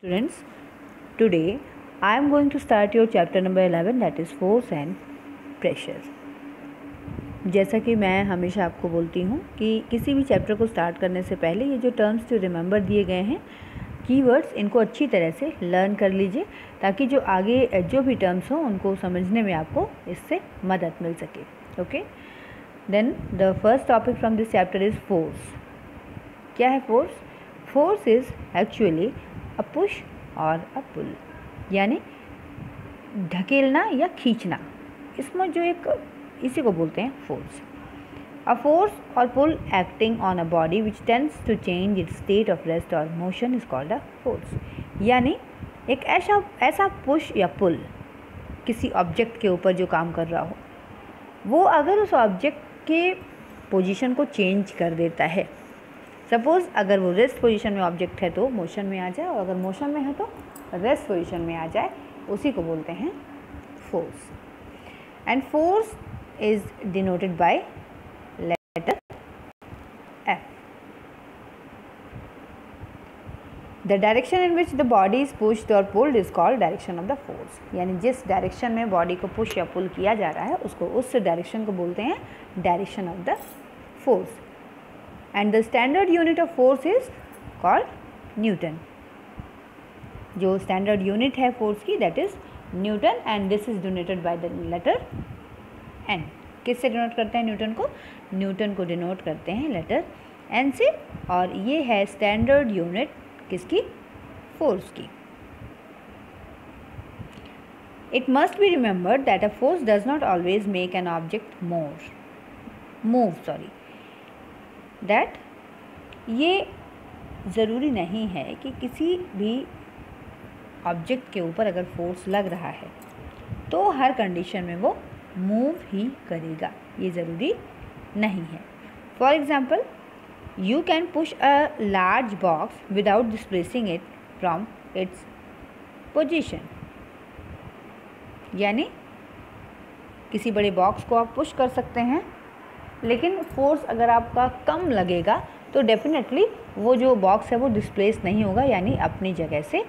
Students, today I am going to start your chapter number 11, that is force and pressure. जैसा कि मैं हमेशा आपको बोलती हूँ कि किसी भी चैप्टर को स्टार्ट करने से पहले ये जो टर्म्स जो रिमेंबर दिए गए हैं, कीवर्ड्स, इनको अच्छी तरह से लर्न कर लीजिए ताकि जो आगे जो भी टर्म्स हों उनको समझने में आपको इससे मदद मिल सके. Okay, then the first topic from this chapter is force. क्या है force? Force is actually a push or a पुल, यानी ढकेलना या खींचना. इसमें जो एक इसी को बोलते हैं force. A force or pull acting on a body which tends to change its state of rest or motion is called a force. यानी एक ऐसा पुश या पुल किसी ऑब्जेक्ट के ऊपर जो काम कर रहा हो, वो अगर उस ऑब्जेक्ट के पोजीशन को चेंज कर देता है. सपोज़ अगर वो रेस्ट पोजीशन में ऑब्जेक्ट है तो मोशन में आ जाए, और अगर मोशन में है तो रेस्ट पोजीशन में आ जाए, उसी को बोलते हैं force. And force is denoted by letter F. The direction in which the body is pushed और pulled is called direction of the force. यानी जिस डायरेक्शन में बॉडी को पुश या पुल किया जा रहा है उसको, उस डायरेक्शन को बोलते हैं direction of the force. And the standard unit of force is called Newton. जो standard unit है force की, that is Newton, and this is denoted by the letter N. किससे डिनोट करते हैं न्यूटन को? न्यूटन को डिनोट करते हैं लेटर N से, और ये है स्टैंडर्ड यूनिट किसकी? फोर्स की. It must be remembered that a force does not always make an object move. That ये ज़रूरी नहीं है कि किसी भी ऑब्जेक्ट के ऊपर अगर फोर्स लग रहा है तो हर कंडीशन में वो मूव ही करेगा, ये ज़रूरी नहीं है. For example, you can push a large box without displacing it from its position. यानी किसी बड़े बॉक्स को आप पुश कर सकते हैं, लेकिन फोर्स अगर आपका कम लगेगा तो डेफिनेटली वो जो बॉक्स है वो डिस्प्लेस नहीं होगा, यानी अपनी जगह से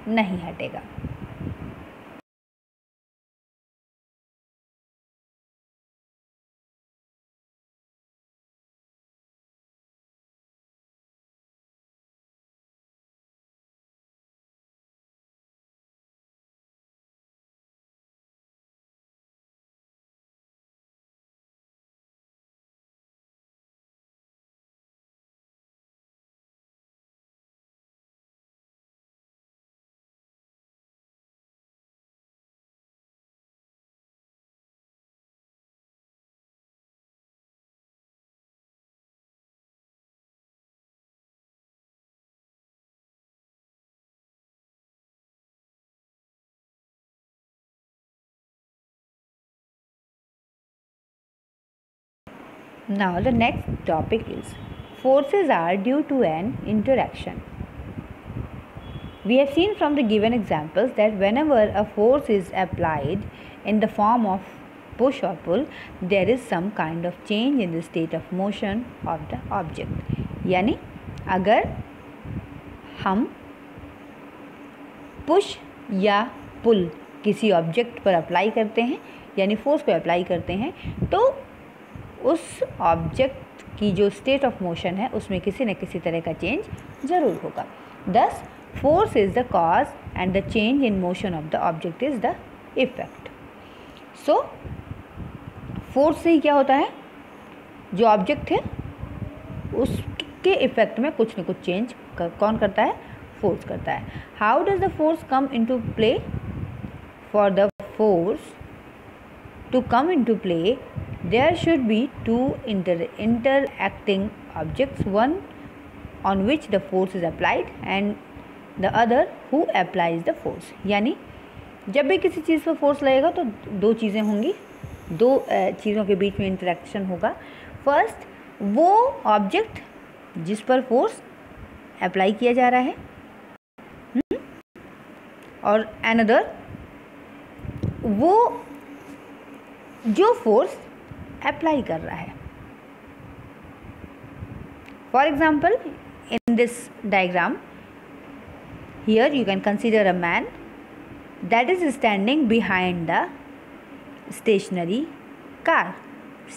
नहीं हटेगा. Now the next topic is forces are due to an interaction. We have seen from the given examples that whenever a force is applied in the form of push or pull, there is some kind of change in the state of motion of the object. यानी अगर हम push या पुल किसी object पर apply करते हैं, यानी force को अप्लाई करते हैं, तो उस ऑब्जेक्ट की जो स्टेट ऑफ मोशन है उसमें किसी न किसी तरह का चेंज ज़रूर होगा. दस force is the cause and the change in motion of the object is the effect. So force से ही क्या होता है, जो ऑब्जेक्ट है उसके इफेक्ट में कुछ न कुछ चेंज कौन करता है? फोर्स करता है. How does the force come into play? For the force to come into play, there should be two interacting objects, one on which the force is applied and the other who applies the force. यानी जब भी किसी चीज़ पर force लगेगा तो दो चीज़ें होंगी, दो चीज़ों के बीच में इंटरेक्शन होगा. फर्स्ट, वो ऑब्जेक्ट जिस पर फोर्स अप्लाई किया जा रहा है, और अनदर वो जो फोर्स अप्लाई कर रहा है. For example, in this diagram Here you can consider a man that is standing behind the stationary car.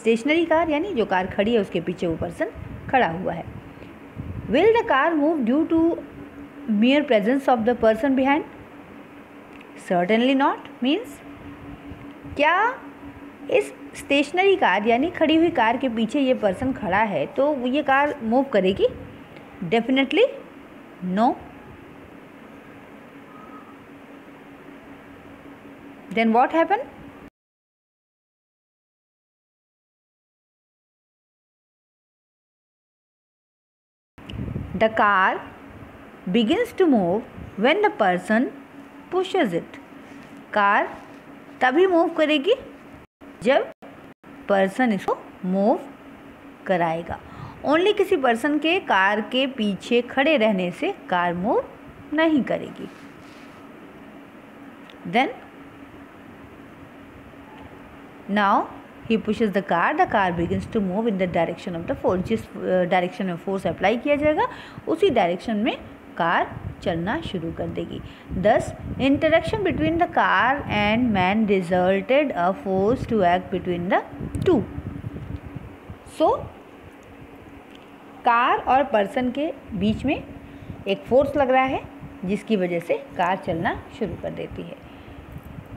Stationary car यानी जो कार खड़ी है उसके पीछे वो पर्सन खड़ा हुआ है. Will the car move due to mere presence of the person behind? Certainly not. Means क्या इस स्टेशनरी कार यानी खड़ी हुई कार के पीछे ये पर्सन खड़ा है तो ये कार मूव करेगी? Definitely no. Then what happened? The car begins to move when the person pushes it. Car तभी मूव करेगी जब पर्सन इसको मूव कराएगा. ओनली किसी पर्सन के कार के पीछे खड़े रहने से कार मूव नहीं करेगी. Then now he pushes the car begins to move in the direction of the force. जिस डायरेक्शन में फोर्स अप्लाई किया जाएगा उसी डायरेक्शन में कार चलना शुरू कर देगी. Thus interaction between the car and man resulted a force to act between the two. So car और पर्सन के बीच में एक फोर्स लग रहा है जिसकी वजह से कार चलना शुरू कर देती है.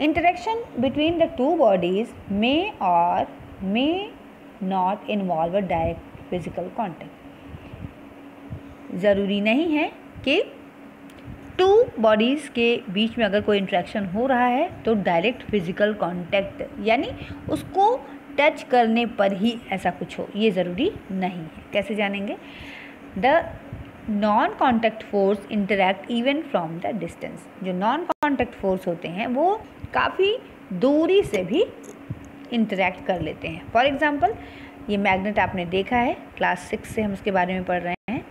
Interaction between the two bodies may or may not involve a direct physical contact. ज़रूरी नहीं है कि टू बॉडीज़ के बीच में अगर कोई इंट्रैक्शन हो रहा है तो डायरेक्ट फिजिकल कांटेक्ट यानी उसको टच करने पर ही ऐसा कुछ हो, ये ज़रूरी नहीं है. कैसे जानेंगे? The non contact force interact even from the distance. जो नॉन कॉन्टैक्ट फोर्स होते हैं वो काफ़ी दूरी से भी इंटरैक्ट कर लेते हैं. फॉर एग्ज़ाम्पल ये मैग्नेट आपने देखा है, क्लास 6 से हम उसके बारे में पढ़ रहे हैं.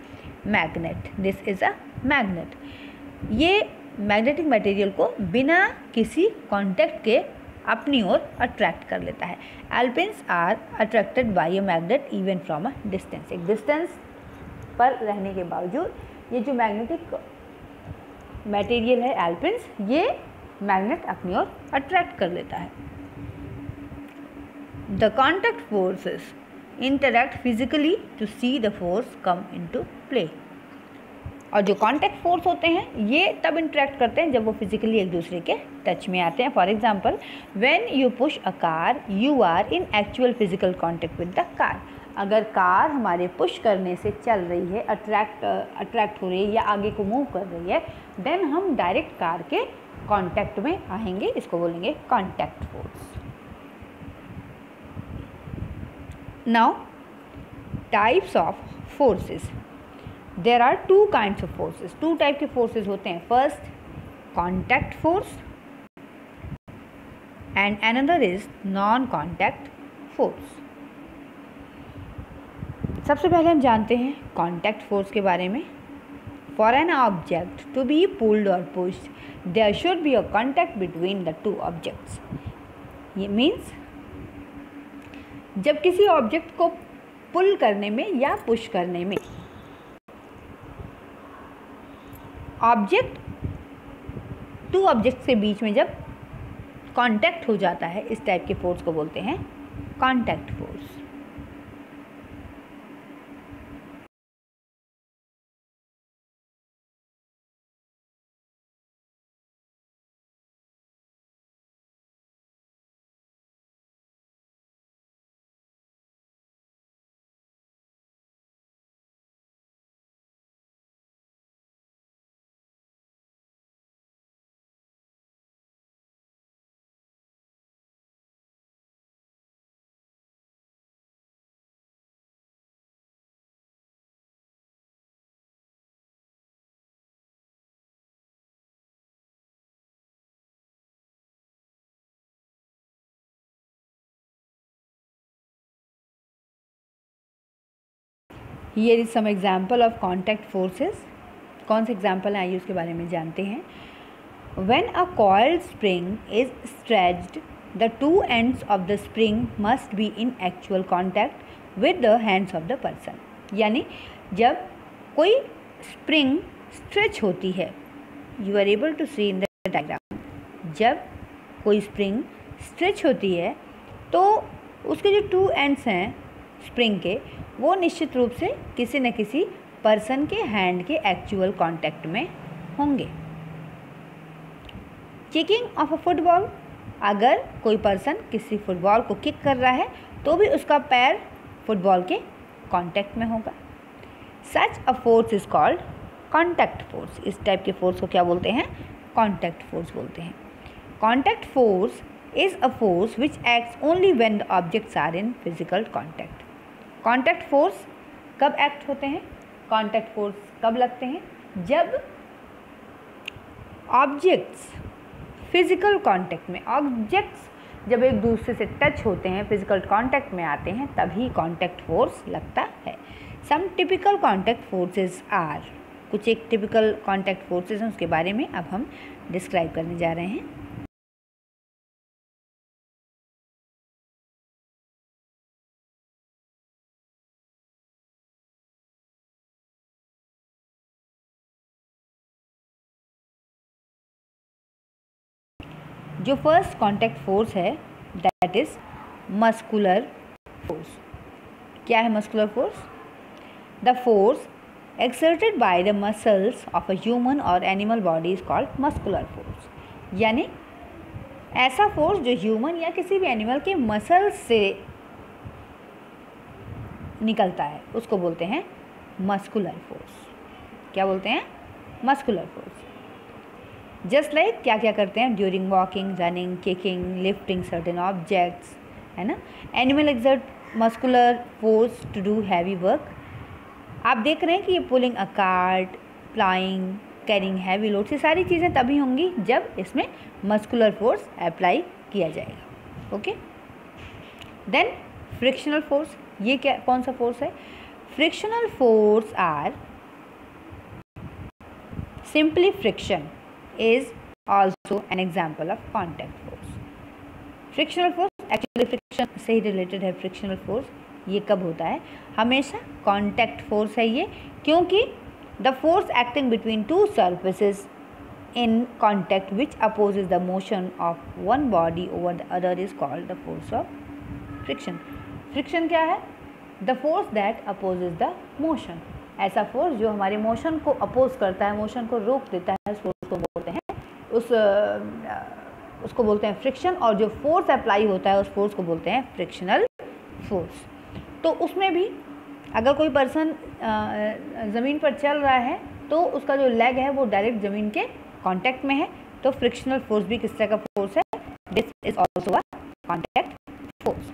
Magnet, this is a magnet. ये मैग्नेटिक मटेरियल को बिना किसी कॉन्टैक्ट के अपनी ओर अट्रैक्ट कर लेता है. Alpins are attracted by a magnet even from a distance. एक डिस्टेंस पर रहने के बावजूद ये जो मैग्नेटिक मटेरियल है एल्पिन्स, ये मैग्नेट अपनी ओर अट्रैक्ट कर लेता है. The contact forces interact physically to see the force come into play. और जो कॉन्टैक्ट फोर्स होते हैं ये तब इंटरैक्ट करते हैं जब वो फिजिकली एक दूसरे के टच में आते हैं. For example when you push a car you are in actual physical contact with the car. अगर कार हमारे पुश करने से चल रही है, अट्रैक्ट हो रही है या आगे को मूव कर रही है, देन हम डायरेक्ट कार के कांटेक्ट में आएंगे. इसको बोलेंगे contact force. Now types of forces. There are two kinds of forces. Two type के फोर्सेस होते हैं. First contact force and another is non contact force. सबसे पहले हम जानते हैं कांटेक्ट फोर्स के बारे में. For an object to be pulled और pushed there should be a contact between the two objects. ये मीन्स जब किसी ऑब्जेक्ट को पुल करने में या पुश करने में टू ऑब्जेक्ट्स के बीच में जब कांटेक्ट हो जाता है, इस टाइप के फोर्स को बोलते हैं contact force. Here is some example of contact forces. कौन से एग्जाम्पल हैं आइए उसके बारे में जानते हैं. When a coiled spring is stretched the two ends of the spring must be in actual contact with the hands of the person. यानी जब कोई स्प्रिंग स्ट्रेच होती है you are able to see in the diagram, जब कोई spring stretch होती है तो उसके जो टू एंड्स हैं स्प्रिंग के, वो निश्चित रूप से किसी न किसी पर्सन के हैंड के एक्चुअल कांटेक्ट में होंगे। किकिंग ऑफ अ फुटबॉल, अगर कोई पर्सन किसी फुटबॉल को किक कर रहा है तो भी उसका पैर फुटबॉल के कांटेक्ट में होगा। Such a force is called contact force, इस टाइप के फोर्स को क्या बोलते हैं? कॉन्टैक्ट फोर्स बोलते हैं। Contact force is a force which acts only when the objects are in physical contact. Contact force कब एक्ट होते हैं? कॉन्टैक्ट फोर्स कब लगते हैं? जब ऑब्जेक्ट्स फिजिकल कॉन्टैक्ट में, ऑब्जेक्ट्स जब एक दूसरे से टच होते हैं, फिजिकल कॉन्टैक्ट में आते हैं, तभी कॉन्टैक्ट फोर्स लगता है। सम टिपिकल कॉन्टैक्ट फोर्सेस आर, कुछ एक टिपिकल कॉन्टैक्ट फोर्सेस हैं, उसके बारे में अब हम डिस्क्राइब करने जा रहे हैं। जो फर्स्ट कॉन्टैक्ट फोर्स है दैट इज मस्कुलर फोर्स। क्या है muscular force? The force exerted by the muscles of a human or animal body is called muscular force। यानी ऐसा फोर्स जो ह्यूमन या किसी भी एनिमल के मसल्स से निकलता है उसको बोलते हैं मस्कुलर फोर्स। क्या बोलते हैं? Muscular force. जस्ट लाइक क्या क्या करते हैं during walking, running, kicking, lifting certain objects, है ना। Animal exert muscular force to do heavy work. आप देख रहे हैं कि ये pulling a cart, ploughing, carrying heavy loads, ये सारी चीज़ें तभी होंगी जब इसमें मस्कुलर फोर्स अप्लाई किया जाएगा। ओके, देन फ्रिक्शनल फोर्स, ये क्या कौन सा फोर्स है? Frictional force or simply friction is also an example of contact force. Frictional force actually friction से ही रिलेटेड है। फ्रिक्शनल फोर्स ये कब होता है? हमेशा कॉन्टैक्ट फोर्स है ये, क्योंकि the force acting between two surfaces in contact which opposes the motion of one body over the other is called the force of friction. Friction क्या है? The force that opposes the motion, ऐसा force जो हमारे motion को oppose करता है, motion को रोक देता है, उस फोर्स को बोलते हैं उसको बोलते हैं फ्रिक्शन। और जो फोर्स अप्लाई होता है उस फोर्स को बोलते हैं फ्रिक्शनल फोर्स। तो उसमें भी अगर कोई पर्सन ज़मीन पर चल रहा है तो उसका जो लेग है वो डायरेक्ट ज़मीन के कांटेक्ट में है, तो फ्रिक्शनल फोर्स भी किस तरह का फोर्स है? This is also a contact force.